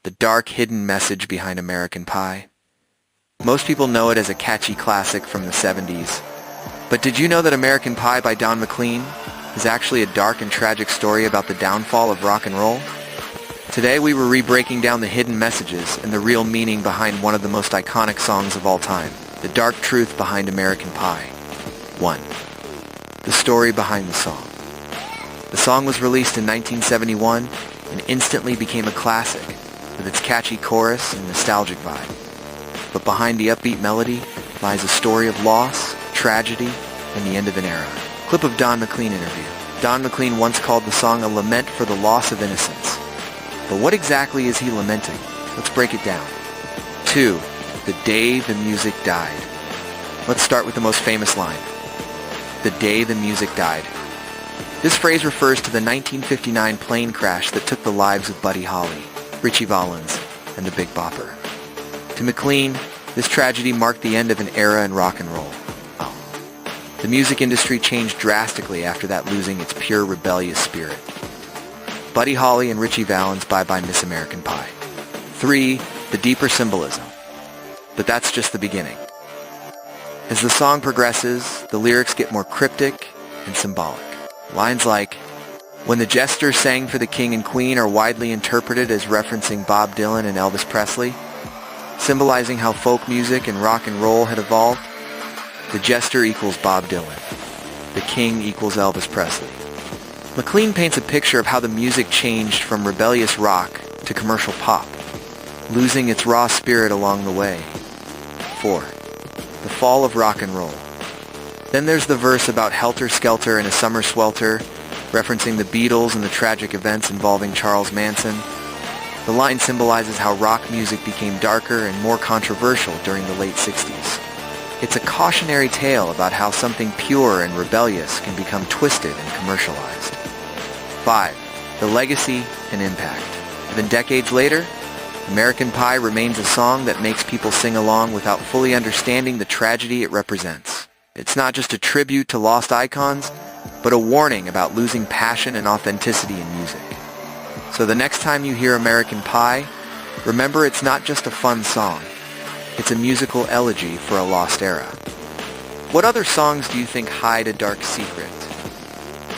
the dark hidden message behind American Pie. Most people know it as a catchy classic from the 70s. But did you know that American Pie by Don McLean is actually a dark and tragic story about the downfall of rock and roll? Today we were re-breaking down the hidden messages and the real meaning behind one of the most iconic songs of all time, the dark truth behind American Pie. 1. The story behind the song. The song was released in 1971 and instantly became a classic with its catchy chorus and nostalgic vibe. But behind the upbeat melody lies a story of loss, tragedy, and the end of an era. Clip of Don McLean interview. Don McLean once called the song a lament for the loss of innocence. But what exactly is he lamenting? Let's break it down. 2. The day the music died. Let's start with the most famous line. The day the music died. This phrase refers to the 1959 plane crash that took the lives of Buddy Holly, Ritchie Valens, and the Big Bopper. To McLean, this tragedy marked the end of an era in rock and roll. The music industry changed drastically after that, losing its pure rebellious spirit. Buddy Holly and Ritchie Valens, bye-bye Miss American Pie. 3. The deeper symbolism. But that's just the beginning. As the song progresses, the lyrics get more cryptic and symbolic. Lines like, "When the jester sang for the king and queen" are widely interpreted as referencing Bob Dylan and Elvis Presley, symbolizing how folk music and rock and roll had evolved. The jester equals Bob Dylan. The king equals Elvis Presley. McLean paints a picture of how the music changed from rebellious rock to commercial pop, losing its raw spirit along the way. 4. The fall of rock and roll. Then there's the verse about helter skelter in a summer swelter, referencing the Beatles and the tragic events involving Charles Manson. The line symbolizes how rock music became darker and more controversial during the late 60s. It's a cautionary tale about how something pure and rebellious can become twisted and commercialized. 5. The legacy and impact. Even decades later, American Pie remains a song that makes people sing along without fully understanding the tragedy it represents. It's not just a tribute to lost icons, but a warning about losing passion and authenticity in music. So the next time you hear American Pie, remember it's not just a fun song. It's a musical elegy for a lost era. What other songs do you think hide a dark secret?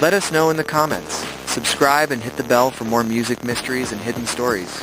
Let us know in the comments. Subscribe and hit the bell for more music mysteries and hidden stories.